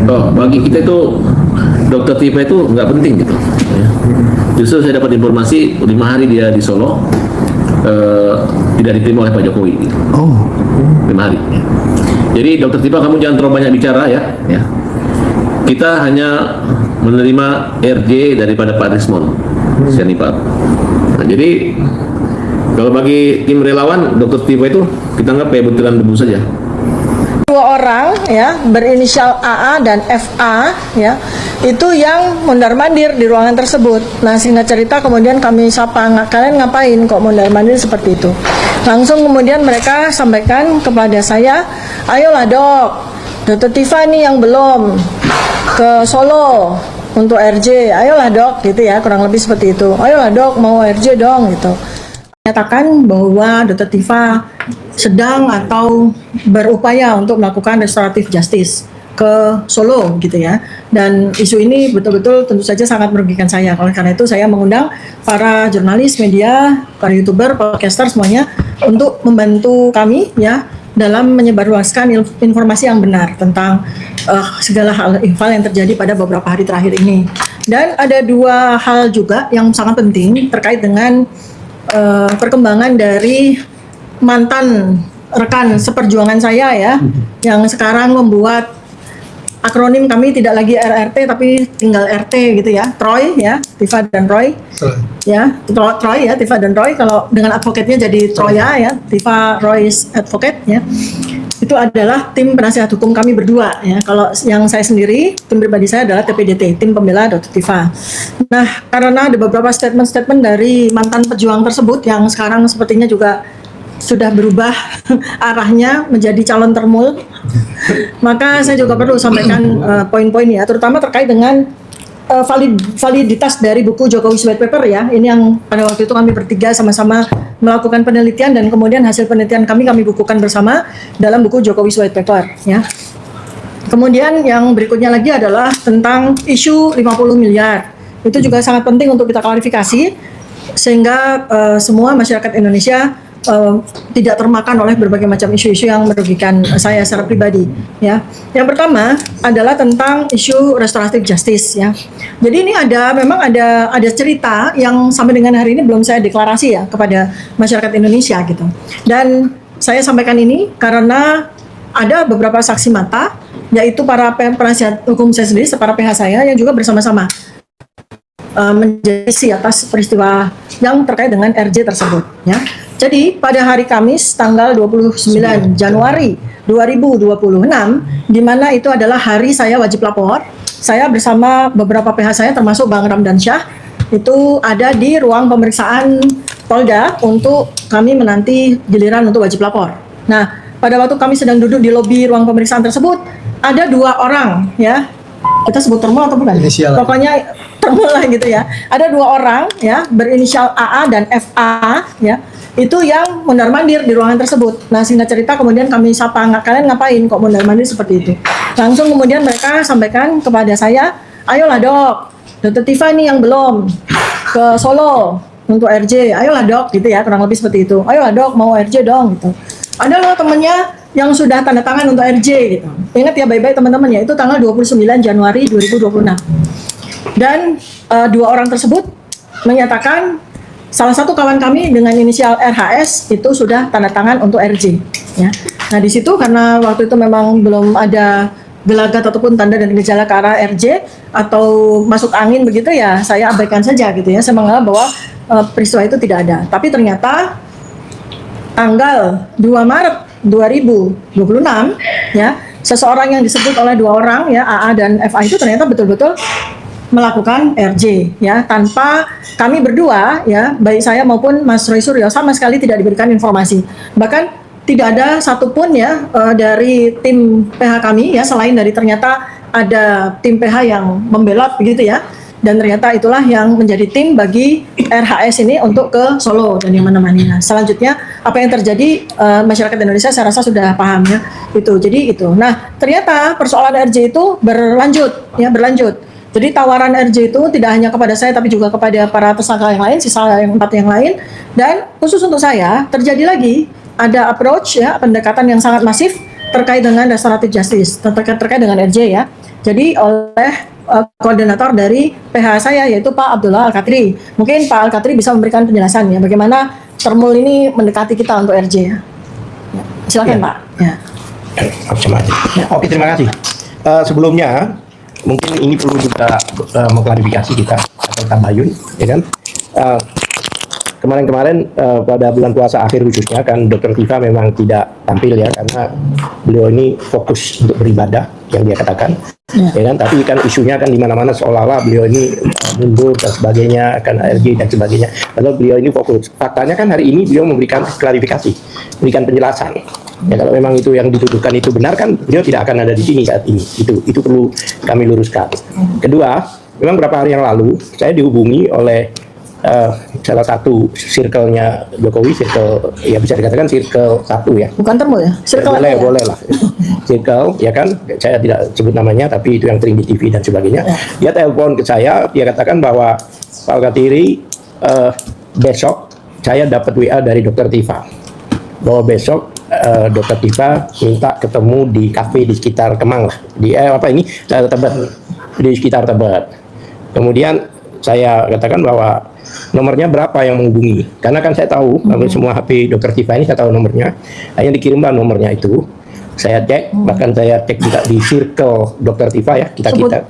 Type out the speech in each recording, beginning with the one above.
Oh, bagi kita itu dokter tipe itu nggak penting gitu. Ya. Justru saya dapat informasi 5 hari dia di Solo tidak diterima oleh Pak Jokowi. Gitu. Oh. 5 hari. Ya. Jadi dokter tipe kamu jangan terlalu banyak bicara ya. Ya. Kita hanya menerima RJ daripada Pak Rismon Sianipar. Nah, jadi kalau bagi tim relawan dokter tipe itu kita anggap kayak butiran debu saja. 2 orang ya berinisial AA dan FA ya itu yang mondar-mandir di ruangan tersebut. Nah, singkat cerita kemudian kami sapa, kalian ngapain kok mondar-mandir seperti itu? Langsung kemudian mereka sampaikan kepada saya, ayolah dok, Dr. Tifa nih yang belum ke Solo untuk RJ, ayolah dok gitu ya, kurang lebih seperti itu. Ayolah dok mau RJ dong gitu. Menyatakan bahwa Dr. Tifa sedang atau berupaya untuk melakukan restoratif justice ke Solo gitu ya, dan isu ini betul-betul tentu saja sangat merugikan saya. Oleh karena itu saya mengundang para jurnalis, media, para YouTuber, podcaster semuanya untuk membantu kami ya dalam menyebarluaskan informasi yang benar tentang segala hal yang terjadi pada beberapa hari terakhir ini. Dan ada 2 hal juga yang sangat penting terkait dengan perkembangan dari mantan rekan seperjuangan saya ya, yang sekarang membuat akronim kami tidak lagi RRT tapi tinggal RT gitu ya, Troy ya, Tifa dan Roy ya, Troy ya, Tifa dan Roy. Kalau dengan advokatnya jadi Troya ya, Tifa Roy's Advocate ya. Itu adalah tim penasihat hukum kami berdua ya. Kalau yang saya sendiri, tim pribadi saya adalah TPDT, tim pembela Dr. Tifa. Nah, karena ada beberapa statement-statement dari mantan pejuang tersebut yang sekarang sepertinya juga sudah berubah arahnya menjadi calon termul, maka saya juga perlu sampaikan poin-poin ya, terutama terkait dengan validitas dari buku Jokowi White Paper ya. Ini yang pada waktu itu kami bertiga sama-sama melakukan penelitian dan kemudian hasil penelitian kami bukukan bersama dalam buku Jokowi White Paper ya. Kemudian yang berikutnya lagi adalah tentang isu 50 miliar. Itu juga sangat penting untuk kita klarifikasi sehingga semua masyarakat Indonesia tidak termakan oleh berbagai macam isu-isu yang merugikan saya secara pribadi ya. Yang pertama adalah tentang isu restoratif justice ya. Jadi ini memang ada cerita yang sampai dengan hari ini belum saya deklarasi ya kepada masyarakat Indonesia gitu. Dan saya sampaikan ini karena ada beberapa saksi mata, yaitu para penasihat hukum saya sendiri, para PH saya yang juga bersama-sama menjadi atas peristiwa yang terkait dengan RJ tersebut ya. Jadi pada hari Kamis tanggal 29 Januari 2026, di mana itu adalah hari saya wajib lapor, saya bersama beberapa PH saya termasuk Bang Ramdan Syah itu ada di ruang pemeriksaan Polda untuk kami menanti giliran untuk wajib lapor. Nah, pada waktu kami sedang duduk di lobi ruang pemeriksaan tersebut, ada 2 orang ya, kita sebut termul atau bukan? Inisial. Pokoknya termul lah gitu ya. Ada 2 orang ya berinisial AA dan FA ya, itu yang mondar-mandir di ruangan tersebut. Nah, singkat cerita kemudian kami sapa, kalian ngapain kok mondar-mandir seperti itu? Langsung kemudian mereka sampaikan kepada saya, ayolah dok, Dr. Tifa nih yang belum ke Solo untuk RJ, ayolah dok gitu ya, kurang lebih seperti itu. Ayolah dok mau RJ dong gitu. Ada loh temennya yang sudah tanda tangan untuk RJ gitu. Ingat ya baik-baik teman-teman ya, itu tanggal 29 Januari 2026. Dan 2 orang tersebut menyatakan salah satu kawan kami dengan inisial RHS itu sudah tanda tangan untuk RJ ya. Nah, di situ karena waktu itu memang belum ada gelagat ataupun tanda dan gejala ke arah RJ atau masuk angin begitu ya, saya abaikan saja gitu ya. Saya menganggap bahwa peristiwa itu tidak ada. Tapi ternyata tanggal 2 Maret 2026 ya, seseorang yang disebut oleh 2 orang ya, AA dan FA itu ternyata betul-betul melakukan RJ ya, tanpa kami berdua ya, baik saya maupun Mas Roy Suryo sama sekali tidak diberikan informasi. Bahkan tidak ada satupun ya dari tim PH kami ya, selain dari ternyata ada tim PH yang membelot begitu ya, dan ternyata itulah yang menjadi tim bagi RHS ini untuk ke Solo dan yang mana-mana. Nah, selanjutnya apa yang terjadi masyarakat Indonesia saya rasa sudah paham ya itu. Jadi itu. Nah, ternyata persoalan RJ itu berlanjut ya, berlanjut. Jadi tawaran RJ itu tidak hanya kepada saya tapi juga kepada para tersangka yang lain, sisa yang 4 yang lain. Dan khusus untuk saya terjadi lagi ada approach ya, pendekatan yang sangat masif terkait dengan restoratif justice, terkait dengan RJ ya. Jadi oleh koordinator dari PH saya yaitu Pak Abdullah Al-Katri. Mungkin Pak Al-Katri bisa memberikan penjelasan ya bagaimana Termul ini mendekati kita untuk RJ ya. Silakan Ya. Pak. Ya. Oke, terima kasih. Sebelumnya, mungkin ini perlu juga mengklarifikasi kita atau tabayun, ya kan? Kemarin-kemarin pada bulan puasa akhir khususnya kan Dr. Tifa memang tidak tampil ya karena beliau ini fokus untuk beribadah yang dia katakan, ya kan? Tapi kan isunya kan di mana-mana seolah-olah beliau ini mundur dan sebagainya akan ARG dan sebagainya. Lalu beliau ini fokus. Faktanya kan hari ini beliau memberikan klarifikasi, memberikan penjelasan. Ya kalau memang itu yang dituduhkan itu benar kan beliau tidak akan ada di sini saat ini. Itu perlu kami luruskan. Kedua, memang beberapa hari yang lalu saya dihubungi oleh salah satu circle-nya Jokowi, circle ya bisa dikatakan circle satu ya. Bukan Termul ya? Circle Boleh, ya? boleh lah. Circle, ya kan, saya tidak sebut namanya, tapi itu yang sering di TV dan sebagainya. Dia telepon ke saya, dia katakan bahwa Pak Al-Katiri, besok saya dapat WA dari Dr. Tifa, bahwa besok Dr. Tifa minta ketemu di kafe di sekitar Kemang lah, di Tebet, di sekitar Tebet. Kemudian saya katakan bahwa nomornya berapa yang menghubungi, karena kan saya tahu hampir semua HP Dr. Tifa ini saya tahu nomornya. Hanya dikirimlah nomornya itu, saya cek, bahkan saya cek juga di circle Dr. Tifa ya,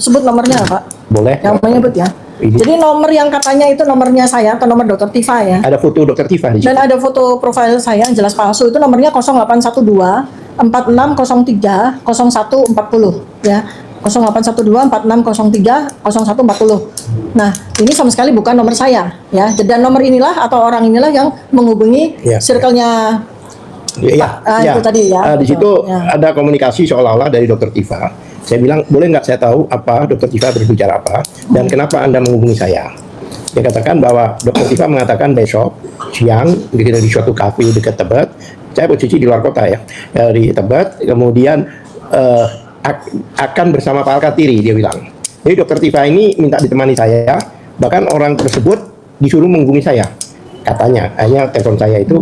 Sebut nomornya Pak. boleh. Yang menyebut ya. Ini. Jadi nomor yang katanya itu nomornya saya atau nomor Dr. Tifa ya. Ada foto Dr. Tifa di situ. Dan ada foto profil saya yang jelas palsu, itu nomornya 0812 4603 0140 ya. 0812 4603 0140. Nah, ini sama sekali bukan nomor saya ya. Dan nomor inilah atau orang inilah yang menghubungi Ya. circle-nya itu tadi ya. Di situ Ya. ada komunikasi seolah-olah dari Dr. Tifa. Saya bilang, boleh nggak saya tahu apa Dr. Tifa berbicara apa dan kenapa Anda menghubungi saya? Dia katakan bahwa Dr. Tifa mengatakan besok siang di suatu kafe dekat Tebet. Saya posisi di luar kota ya, di Tebet. Kemudian akan bersama Pak Al-Katiri, dia bilang. Jadi Dr. Tifa ini minta ditemani saya, bahkan orang tersebut disuruh menghubungi saya. Katanya, hanya telepon saya itu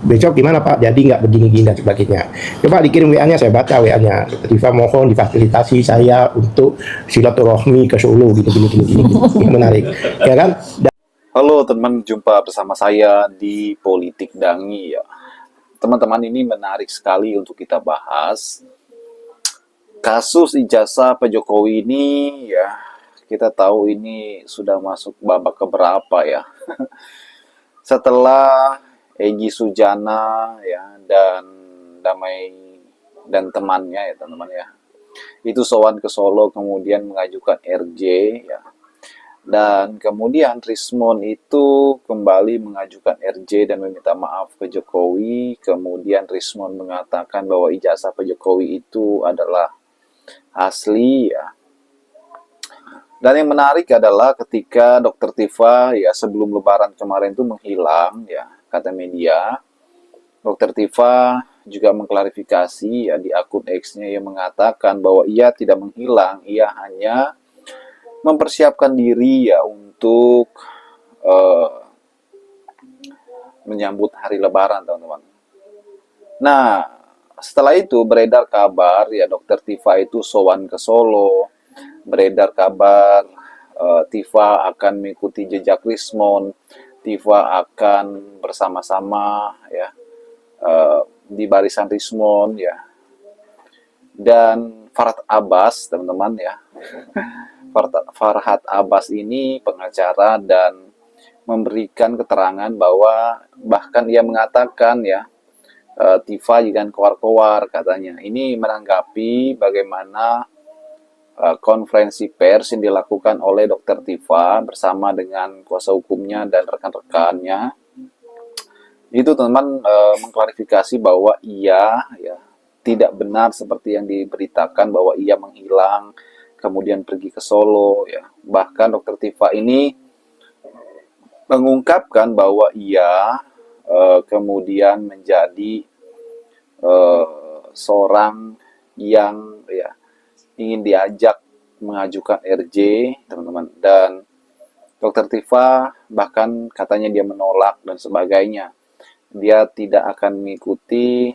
besok gimana Pak, jadi nggak begini-gini dan sebagainya. Coba dikirim WA-nya, saya baca WA-nya. Dr. Tifa mohon difasilitasi saya untuk silaturahmi ke Solo, gini. Ini menarik, ya kan? Halo teman, jumpa bersama saya di Politik Dangi ya. Teman-teman, ini menarik sekali untuk kita bahas. Kasus ijazah Pak Jokowi ini ya, kita tahu ini sudah masuk babak keberapa ya. Setelah Egy Sujana ya dan Damai dan temannya ya teman-teman ya, itu sowan ke Solo kemudian mengajukan RJ ya. Dan kemudian Rismon itu kembali mengajukan RJ dan meminta maaf ke Jokowi. Kemudian Rismon mengatakan bahwa ijazah Pak Jokowi itu adalah asli ya. Dan yang menarik adalah ketika Dr. Tifa ya sebelum Lebaran kemarin itu menghilang ya, kata media. Dr. Tifa juga mengklarifikasi ya di akun X-nya yang mengatakan bahwa ia tidak menghilang, ia hanya mempersiapkan diri ya untuk menyambut hari Lebaran, teman-teman. Nah, setelah itu beredar kabar ya Dr. Tifa itu sowan ke Solo, beredar kabar Tifa akan mengikuti jejak Rismon, Tifa akan bersama-sama ya di barisan Rismon ya. Dan Farhad Abbas, teman-teman ya. Farhad Abbas ini pengacara dan memberikan keterangan bahwa bahkan ia mengatakan ya Tifa jangan keluar-keluar katanya. Ini menanggapi bagaimana konferensi pers yang dilakukan oleh Dr. Tifa bersama dengan kuasa hukumnya dan rekan-rekannya. Itu teman-teman mengklarifikasi bahwa ia ya tidak benar seperti yang diberitakan bahwa ia menghilang kemudian pergi ke Solo ya. Bahkan Dr. Tifa ini mengungkapkan bahwa ia kemudian menjadi seorang yang ya ingin diajak mengajukan RJ, teman-teman. Dan Dr. Tifa bahkan katanya dia menolak dan sebagainya. Dia tidak akan mengikuti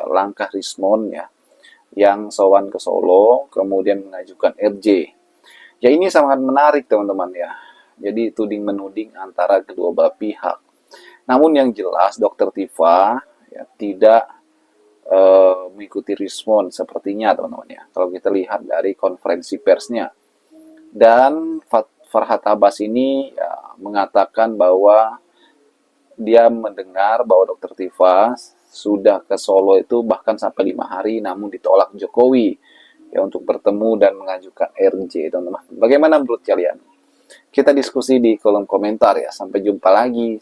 langkah Rismon ya, yang sowan ke Solo kemudian mengajukan RJ. Ya ini sangat menarik teman-teman ya. Jadi tuding menuding antara kedua belah pihak. Namun yang jelas Dr. Tifa ya tidak mengikuti Rismon sepertinya teman-teman ya. Kalau kita lihat dari konferensi persnya. Dan Farhad Abbas ini ya, mengatakan bahwa dia mendengar bahwa Dr. Tifa sudah ke Solo itu bahkan sampai 5 hari namun ditolak Jokowi ya untuk bertemu dan mengajukan RJ teman-teman. Bagaimana menurut kalian? Kita diskusi di kolom komentar ya. Sampai jumpa lagi.